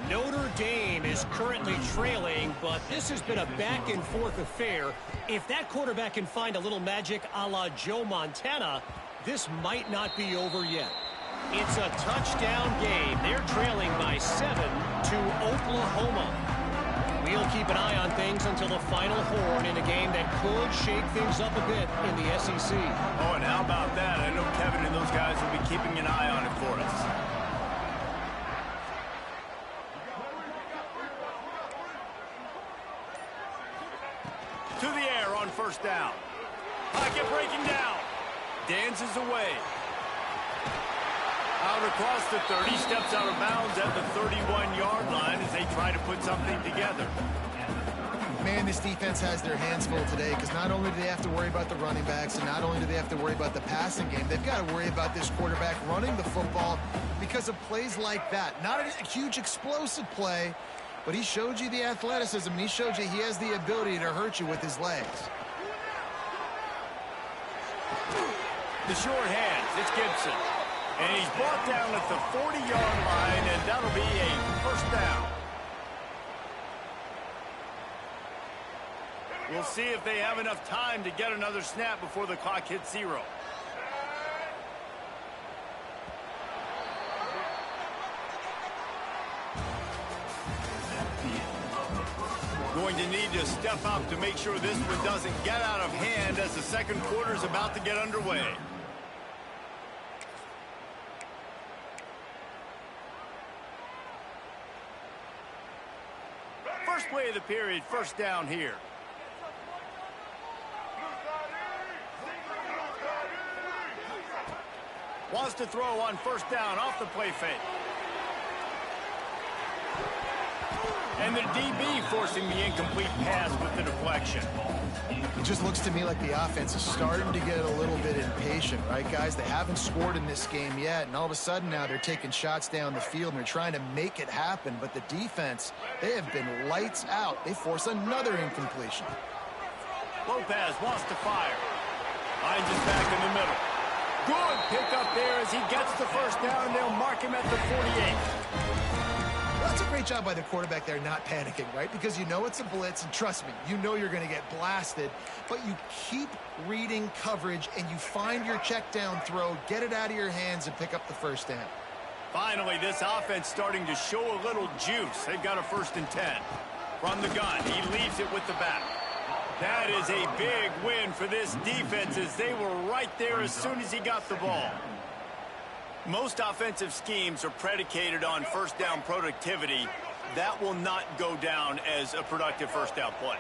Notre Dame is currently trailing, but this has been a back-and-forth affair. If that quarterback can find a little magic a la Joe Montana, this might not be over yet. It's a touchdown game. They're trailing by 7 to Oklahoma. We'll keep an eye on things until the final horn in a game that could shake things up a bit in the SEC. Oh, and how about that? I know Kevin and those guys will be keeping an eye on it for us. To the air on first down. Pocket breaking down. Dances away. Out across the 30, steps out of bounds at the 31-yard line as they try to put something together. Man, this defense has their hands full today because not only do they have to worry about the running backs and not only do they have to worry about the passing game, they've got to worry about this quarterback running the football because of plays like that. Not a huge explosive play, but he showed you the athleticism, and he showed you he has the ability to hurt you with his legs. The short hands, it's Gibson. And he's brought down at the 40-yard line, and that'll be a first down. We'll see if they have enough time to get another snap before the clock hits 0. Going to need to step up to make sure this one doesn't get out of hand as the second quarter is about to get underway. First play of the period, first down here. Wants to throw on first down off the play fake. And the DB forcing the incomplete pass with the deflection. It just looks to me like the offense is starting to get a little bit impatient, right, guys? They haven't scored in this game yet, and all of a sudden now they're taking shots down the field, and they're trying to make it happen. But the defense, they have been lights out. They force another incompletion. Lopez wants to fire. Finds his back in the middle. Good pick up there as he gets the first down. They'll mark him at the 48. That's a great job by the quarterback there not panicking, right? Because you know it's a blitz, and trust me, you know you're going to get blasted, but you keep reading coverage and you find your check down throw, get it out of your hands, and pick up the first down. Finally, this offense starting to show a little juice. They've got a 1st and 10. From the gun, he leaves it with the back. That is a big win for this defense as they were right there as soon as he got the ball. Most offensive schemes are predicated on first down productivity. That will not go down as a productive first down play.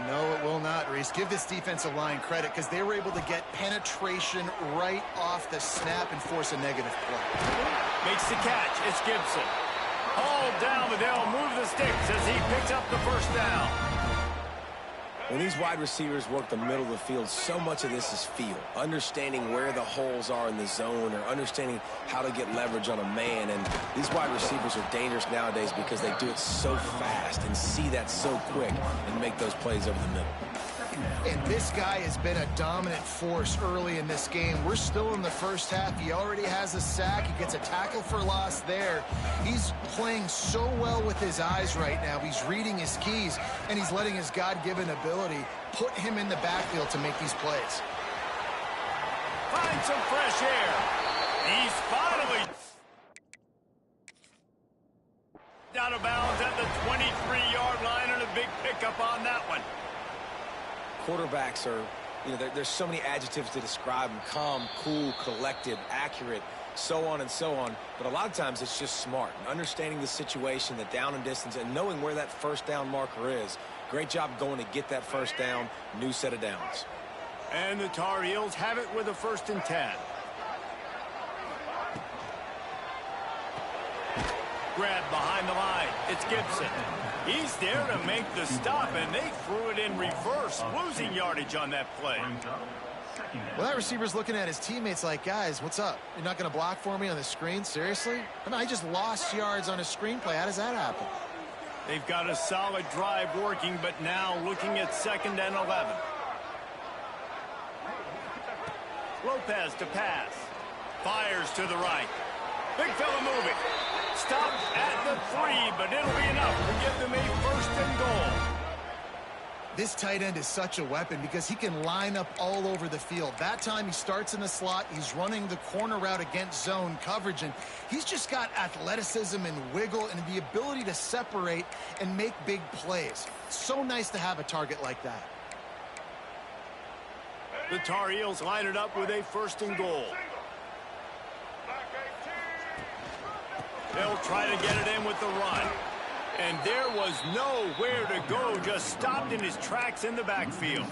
No, it will not, Reese. Give this defensive line credit because they were able to get penetration right off the snap and force a negative play. Makes the catch. It's Gibson. Hauled down, but they'll move the sticks as he picks up the first down. When these wide receivers work the middle of the field, so much of this is feel. Understanding where the holes are in the zone or understanding how to get leverage on a man. And these wide receivers are dangerous nowadays because they do it so fast and see that so quick and make those plays over the middle. And this guy has been a dominant force early in this game. We're still in the first half. He already has a sack. He gets a tackle for loss there. He's playing so well with his eyes right now. He's reading his keys, and he's letting his God-given ability put him in the backfield to make these plays. Find some fresh air. He's finally out of bounds at the 23-yard line, and a big pickup on that one. Quarterbacks are, there's so many adjectives to describe them. Calm, cool, collected, accurate, so on and so on. But a lot of times it's just smart. And understanding the situation, the down and distance, and knowing where that first down marker is. Great job going to get that first down. New set of downs. And the Tar Heels have it with a 1st and 10. Grab behind the line. It's Gibson. He's there to make the stop, and they threw it in reverse, losing yardage on that play. Well, that receiver's looking at his teammates like, guys, what's up? You're not going to block for me on the screen? Seriously? I just lost yards on a screenplay. How does that happen? They've got a solid drive working, but now looking at 2nd and 11. Lopez to pass. Fires to the right. Big fella moving. Stop at the 3, but it'll be enough to give them a first and goal. This tight end is such a weapon because he can line up all over the field. That time he starts in the slot. He's running the corner route against zone coverage, and he's just got athleticism and wiggle and the ability to separate and make big plays. So nice to have a target like that. The Tar Heels line it up with a first and goal. They'll try to get it in with the run. And there was nowhere to go, just stopped in his tracks in the backfield.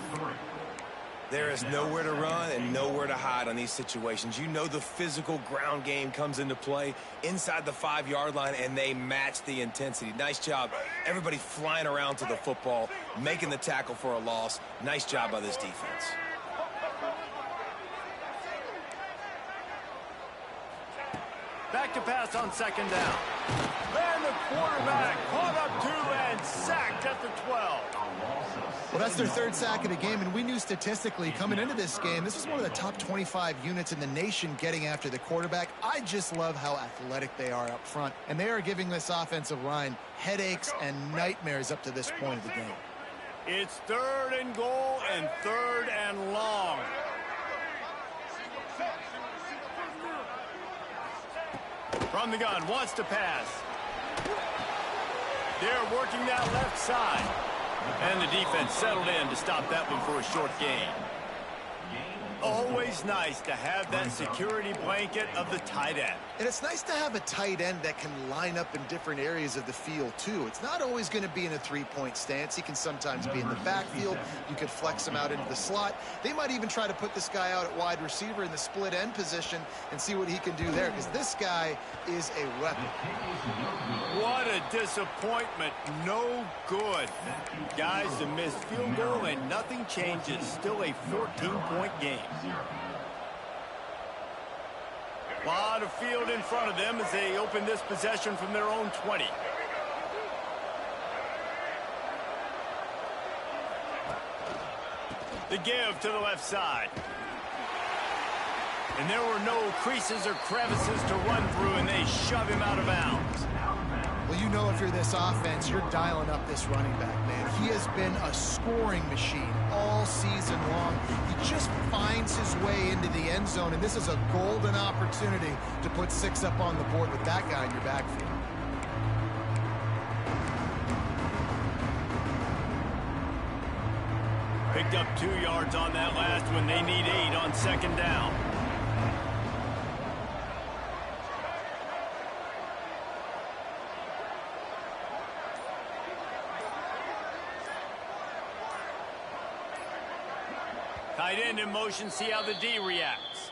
There is nowhere to run and nowhere to hide on these situations. You know the physical ground game comes into play inside the 5-yard line, and they match the intensity. Nice job. Everybody flying around to the football, making the tackle for a loss. Nice job by this defense. Back to pass on second down. And the quarterback caught up 2 and sacked at the 12. Well, that's their 3rd sack of the game, and we knew statistically coming into this game, this is one of the top 25 units in the nation getting after the quarterback. I just love how athletic they are up front, and they are giving this offensive line headaches and nightmares up to this point of the game. It's 3rd and goal and 3rd and long. From the gun, wants to pass. They're working that left side. And the defense settled in to stop that one for a short gain. Always nice to have that security blanket of the tight end. And it's nice to have a tight end that can line up in different areas of the field, too. It's not always going to be in a 3-point stance. He can sometimes be in the backfield. You could flex him out into the slot. They might even try to put this guy out at wide receiver in the split end position and see what he can do there, because this guy is a weapon. What a disappointment. No good. Guys, a missed field goal and nothing changes. Still a 14-point game. A lot of field in front of them as they open this possession from their own 20. The give to the left side. And there were no creases or crevices to run through, and they shove him out of bounds. Well, you know if you're this offense, you're dialing up this running back, man. He has been a scoring machine all season long. He just finds his way into the end zone, and this is a golden opportunity to put 6 up on the board with that guy in your backfield. Picked up 2 yards on that last one. They need 8 on second down. Tight end in motion, see how the D reacts.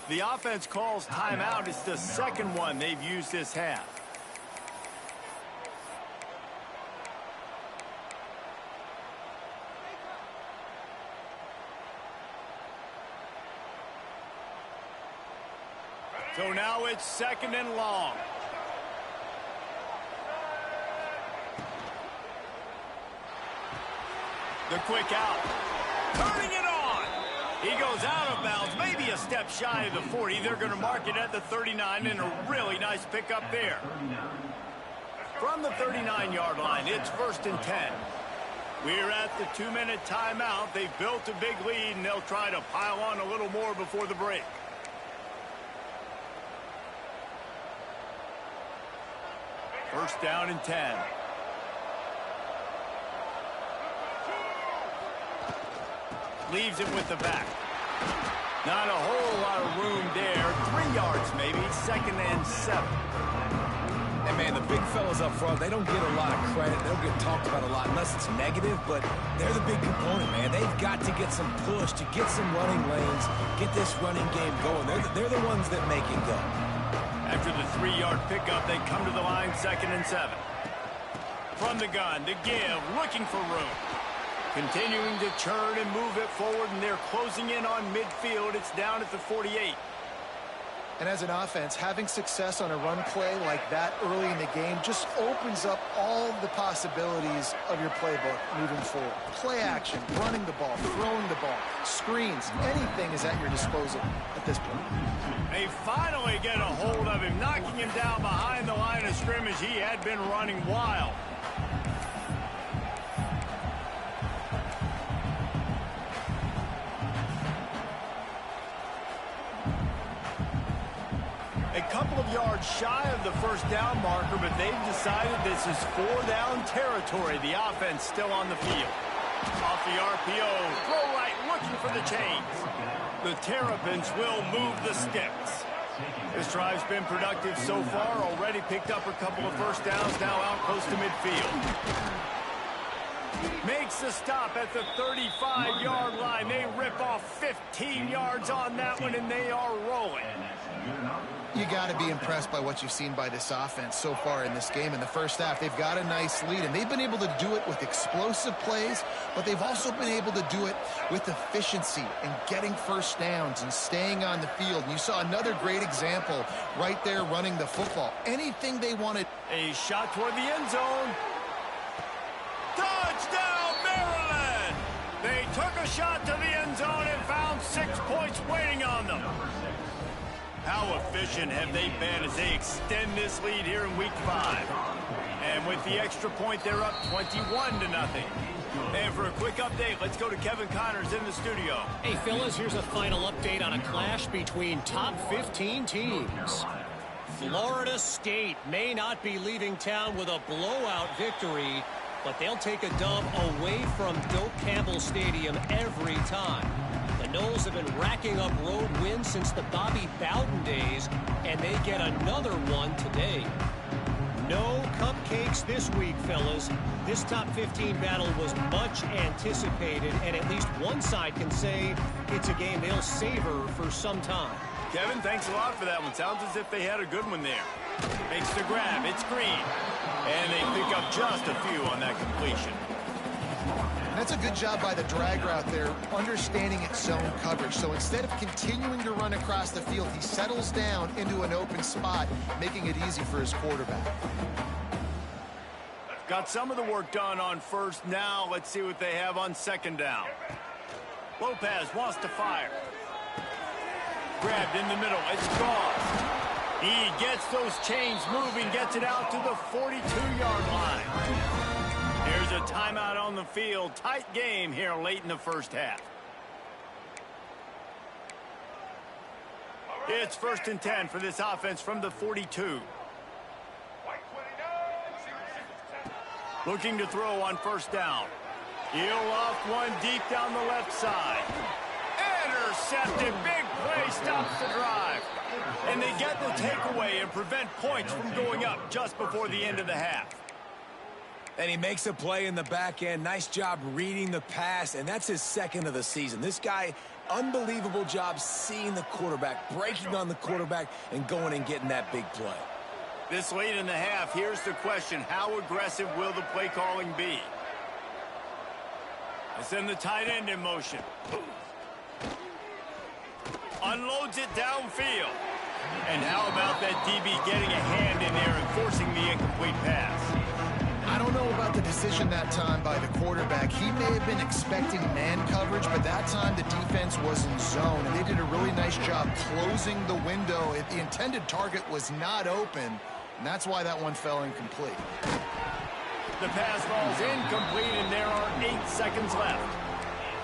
The offense calls timeout. It's the second one they've used this half. So now it's second and long. The quick out. Turning it on. He goes out of bounds, maybe a step shy of the 40. They're going to mark it at the 39, and a really nice pickup there. From the 39-yard line, it's 1st and 10. We're at the 2-minute timeout. They've built a big lead, and they'll try to pile on a little more before the break. First down and 10. Leaves it with the back. Not a whole lot of room there. 3 yards maybe. 2nd and 7. And, man, the big fellas up front, they don't get a lot of credit. They don't get talked about a lot unless it's negative, but they're the big component, man. They've got to get some push, to get some running lanes, get this running game going. They're the ones that make it go. After the 3-yard pickup, they come to the line, 2nd and 7. From the gun, the give, looking for room. Continuing to churn and move it forward, and they're closing in on midfield. It's down at the 48. And as an offense, having success on a run play like that early in the game just opens up all the possibilities of your playbook moving forward. Play action, running the ball, throwing the ball, screens, anything is at your disposal at this point. They finally get a hold of him, knocking him down behind the line of scrimmage. He had been running wild. A couple of yards shy of the first down marker, but they've decided this is 4-down territory. The offense still on the field. Off the RPO, throw right, looking for the chains. The Terrapins will move the sticks. This drive's been productive so far. Already picked up a couple of first downs, now out close to midfield. Makes the stop at the 35-yard line. They rip off 15 yards on that one, and they are rolling. You got to be impressed by what you've seen by this offense so far in this game. In the first half, they've got a nice lead, and they've been able to do it with explosive plays, but they've also been able to do it with efficiency and getting first downs and staying on the field. And you saw another great example right there running the football. Anything they wanted. A shot toward the end zone. Touchdown, Maryland! They took a shot to the end zone and found 6 points waiting on them. How efficient have they been as they extend this lead here in Week 5? And with the extra point, they're up 21-0. And for a quick update, let's go to Kevin Connors in the studio. Hey, fellas, here's a final update on a clash between top 15 teams. Florida State may not be leaving town with a blowout victory, but they'll take a dub away from Doak Campbell Stadium every time. The Noles have been racking up road wins since the Bobby Bowden days, and they get another one today. No cupcakes this week, fellas. This top 15 battle was much anticipated, and at least one side can say it's a game they'll savor for some time. Kevin, thanks a lot for that one. Sounds as if they had a good one there. Makes the grab. It's Green. And they pick up just a few on that completion. That's a good job by the drag route there, understanding its zone coverage. So instead of continuing to run across the field, he settles down into an open spot, making it easy for his quarterback. Got some of the work done on first. Now let's see what they have on second down. Lopez wants to fire. Grabbed in the middle. It's gone. He gets those chains moving, gets it out to the 42-yard line. Here's a timeout on the field. Tight game here late in the first half. It's 1st and 10 for this offense from the 42. Looking to throw on first down. He'll off one deep down the left side. Intercepted. Big play stops the drive. And they get the takeaway and prevent points from going up just before the end of the half. And he makes a play in the back end. Nice job reading the pass, and that's his second of the season. This guy, unbelievable job seeing the quarterback, breaking on the quarterback, and going and getting that big play. This late in the half, here's the question. How aggressive will the play calling be? I send the tight end in motion. Unloads it downfield. And how about that DB getting a hand in there and forcing the incomplete pass? I don't know about the decision that time by the quarterback. He may have been expecting man coverage, but that time the defense was in zone, and they did a really nice job closing the window. The intended target was not open, and that's why that one fell incomplete. The pass ball's incomplete, and there are 8 seconds left.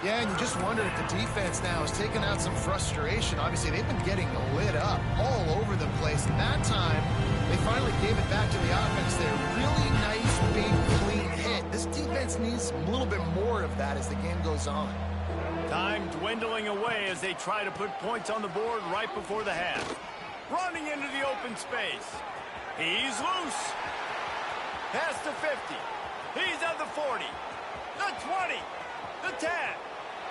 Yeah, and you just wonder if the defense now is taking out some frustration. Obviously, they've been getting lit up all over the place. And that time, they finally gave it back to the offense there. Really nice, big, clean hit. This defense needs a little bit more of that as the game goes on. Time dwindling away as they try to put points on the board right before the half. Running into the open space. He's loose. Past the 50. He's at the 40. The 20. The 10.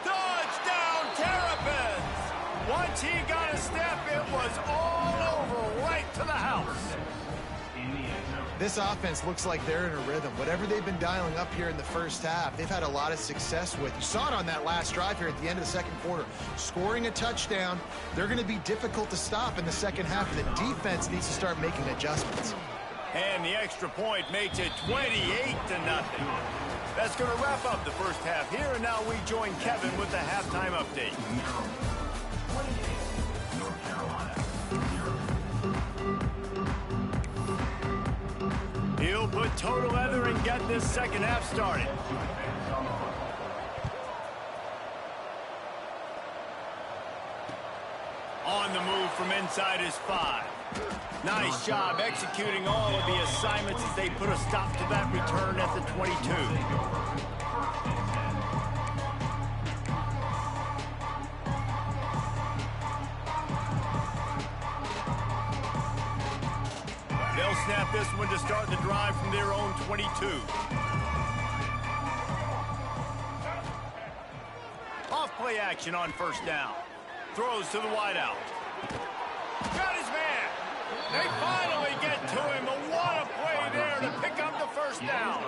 Touchdown, Terrapins! Once he got a step, it was all over right to the house. This offense looks like they're in a rhythm. Whatever they've been dialing up here in the first half, they've had a lot of success with. You saw it on that last drive here at the end of the second quarter. Scoring a touchdown, they're going to be difficult to stop in the second half. The defense needs to start making adjustments. And the extra point makes it 28-0. That's going to wrap up the first half here, and now we join Kevin with the halftime update. He'll put total leather and get this second half started. On the move from inside his 5. Nice job executing all of the assignments as they put a stop to that return at the 22. They'll snap this one to start the drive from their own 22. Off play action on first down. Throws to the wideout. Got his man. They finally get to him. But what a play there to pick up the first down.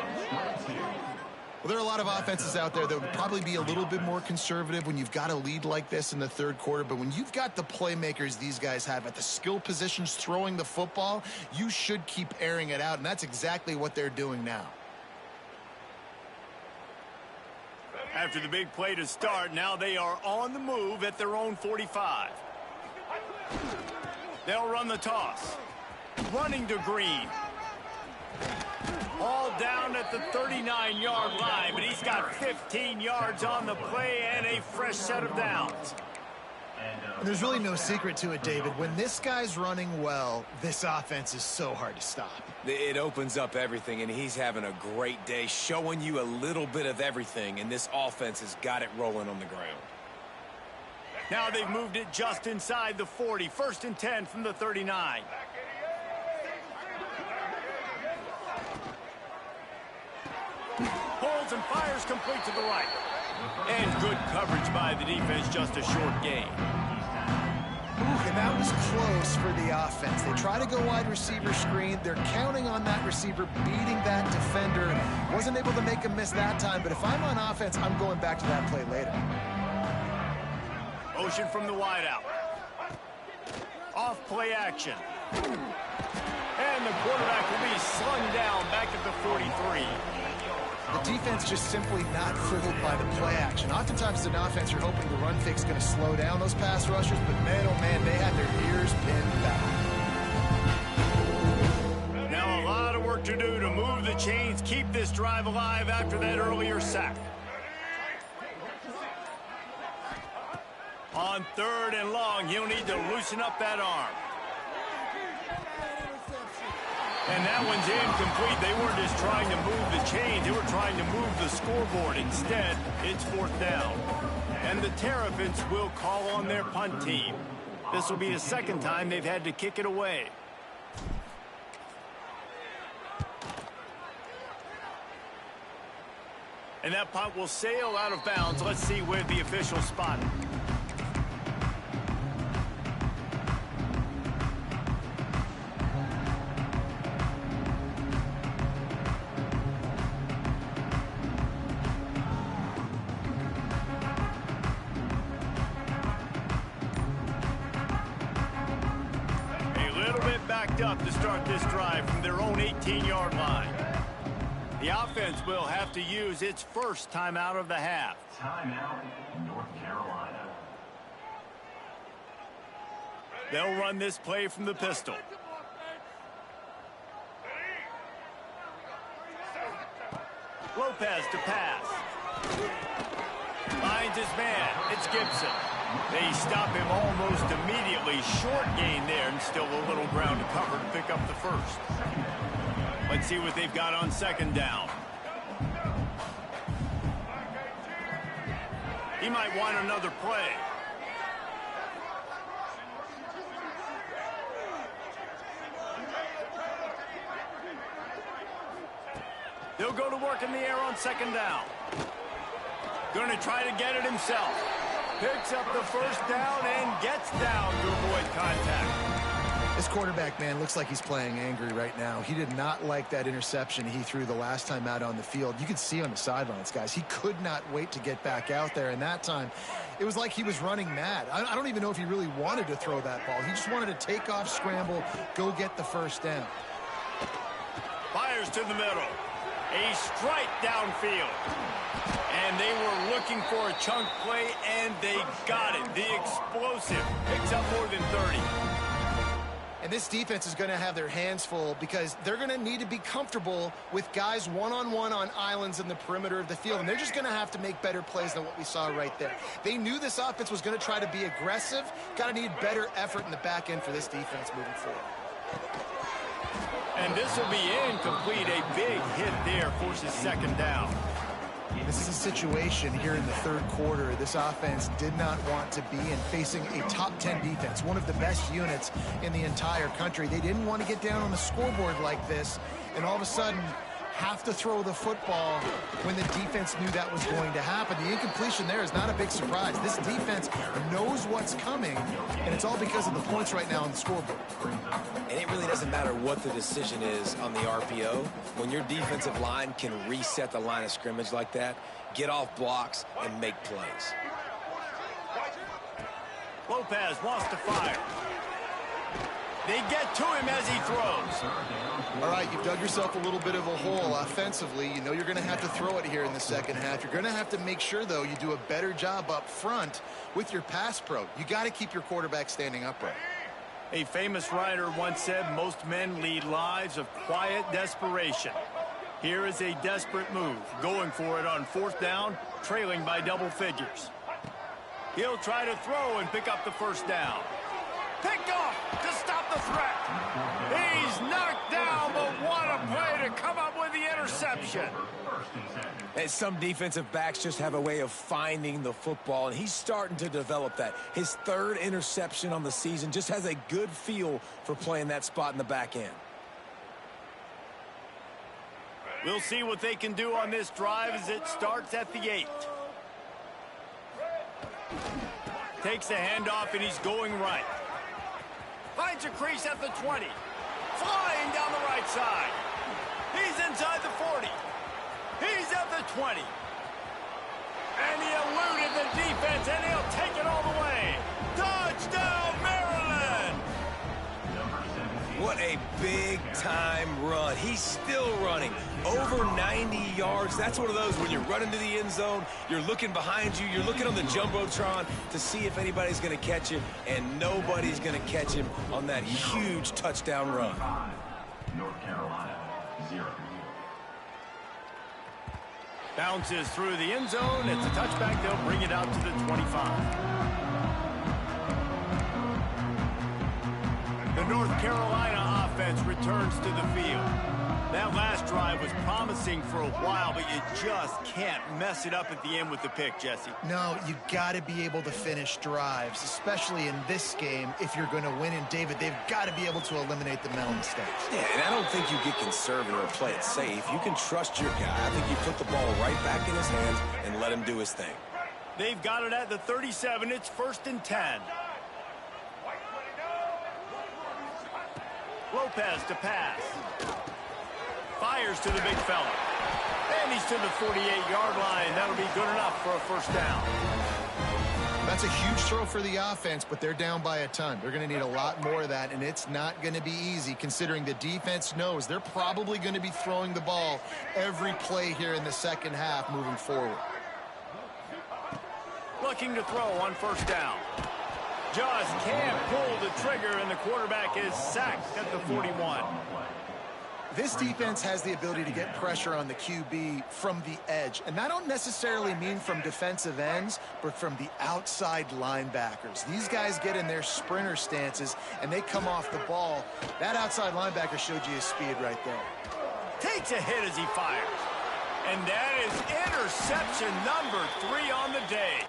Well, there are a lot of offenses out there that would probably be a little bit more conservative when you've got a lead like this in the third quarter. But when you've got the playmakers these guys have at the skill positions throwing the football, you should keep airing it out. And that's exactly what they're doing now. After the big play to start, now they are on the move at their own 45. They'll run the toss. Running to Green. All down at the 39-yard line, but he's got 15 yards on the play and a fresh set of downs. There's really no secret to it, David. When this guy's running well, this offense is so hard to stop. It opens up everything, and he's having a great day, showing you a little bit of everything, and this offense has got it rolling on the ground. Now they've moved it just inside the 40. 1st and 10 from the 39. Pulls and fires complete to the right. And good coverage by the defense, just a short gain. And that was close for the offense. They try to go wide receiver screen. They're counting on that receiver beating that defender. Wasn't able to make a miss that time, but if I'm on offense, I'm going back to that play later. Motion from the wideout. Off play action. And the quarterback will be slung down back at the 43. The defense just simply not fooled by the play action. Oftentimes, as an offense, you're hoping the run fake is going to slow down those pass rushers, but man, oh man, they had their ears pinned back. Now a lot of work to do to move the chains, keep this drive alive after that earlier sack. On 3rd and long, he'll need to loosen up that arm. And that one's incomplete. They weren't just trying to move the chains. They were trying to move the scoreboard. Instead, it's 4th down. And the Terrapins will call on their punt team. This will be the second time they've had to kick it away. And that punt will sail out of bounds. Let's see where the officials spot it. Up to start this drive from their own 18-yard line. The offense will have to use its first timeout of the half. Timeout, North Carolina. They'll run this play from the pistol. Lopez to pass. Finds his man. It's Gibson. They stop him almost immediately. Short gain there and still a little ground to cover to pick up the first. Let's see what they've got on 2nd down. He might want another play. They'll go to work in the air on 2nd down. Going to try to get it himself. Picks up the first down and gets down to avoid contact. This quarterback, man, looks like he's playing angry right now. He did not like that interception he threw the last time out on the field. You could see on the sidelines, guys, he could not wait to get back out there. And that time, it was like he was running mad. I don't even know if he really wanted to throw that ball. He just wanted to take off, scramble, go get the first down. Fires to the middle. A strike downfield. And they were looking for a chunk play, and they got it. The explosive picks up more than 30. And this defense is going to have their hands full because they're going to need to be comfortable with guys one-on-one on islands in the perimeter of the field. And they're just going to have to make better plays than what we saw right there. They knew this offense was going to try to be aggressive. Got to need better effort in the back end for this defense moving forward. And this will be incomplete. A big hit there forces second down. This is a situation here in the third quarter this offense did not want to be in, facing a top 10 defense, one of the best units in the entire country. They didn't want to get down on the scoreboard like this and all of a sudden have to throw the football when the defense knew that was going to happen. The incompletion there is not a big surprise. This defense knows what's coming, and it's all because of the points right now on the scoreboard. And it really doesn't matter what the decision is on the RPO. When your defensive line can reset the line of scrimmage like that, get off blocks and make plays. Lopez wants to fire. They get to him as he throws. All right, you've dug yourself a little bit of a hole offensively. You know you're going to have to throw it here in the second half. You're going to have to make sure, though, you do a better job up front with your pass pro. You got to keep your quarterback standing upright. A famous writer once said, most men lead lives of quiet desperation. Here is a desperate move, going for it on fourth down, trailing by double figures. He'll try to throw and pick up the first down. Picked off to stop the threat. He's knocked down, but what a play to come up with the interception. And some defensive backs just have a way of finding the football, and he's starting to develop that. His third interception on the season, just has a good feel for playing that spot in the back end. We'll see what they can do on this drive as it starts at the 8. Takes the handoff, and he's going right. Finds a crease at the 20. Flying down the right side. He's inside the 40. He's at the 20. And he eluded the defense, and he'll take it all the way. Touchdown, Maryland! What a big-time run. He's still running. Over 90 yards. That's one of those when you're running to the end zone, you're looking behind you, you're looking on the Jumbotron to see if anybody's going to catch him, and nobody's going to catch him on that huge touchdown run. North Carolina, 0. Bounces through the end zone. It's a touchback. They'll bring it out to the 25. The North Carolina offense returns to the field. That last drive was promising for a while, but you just can't mess it up at the end with the pick, Jesse. No, you got to be able to finish drives, especially in this game. If you're going to win, and David, they've got to be able to eliminate the mental mistakes. Yeah, and I don't think you get conservative or play it safe. You can trust your guy. I think you put the ball right back in his hands and let him do his thing. They've got it at the 37. It's 1st and 10. Lopez to pass. Fires to the big fella. And he's to the 48-yard line. That'll be good enough for a first down. That's a huge throw for the offense, but they're down by a ton. They're going to need a lot more of that, and it's not going to be easy considering the defense knows they're probably going to be throwing the ball every play here in the second half moving forward. Looking to throw on first down. Just can't pull the trigger, and the quarterback is sacked at the 41. This defense has the ability to get pressure on the QB from the edge. And I don't necessarily mean from defensive ends, but from the outside linebackers. These guys get in their sprinter stances, and they come off the ball. That outside linebacker showed you his speed right there. Takes a hit as he fires. And that is interception number 3 on the day.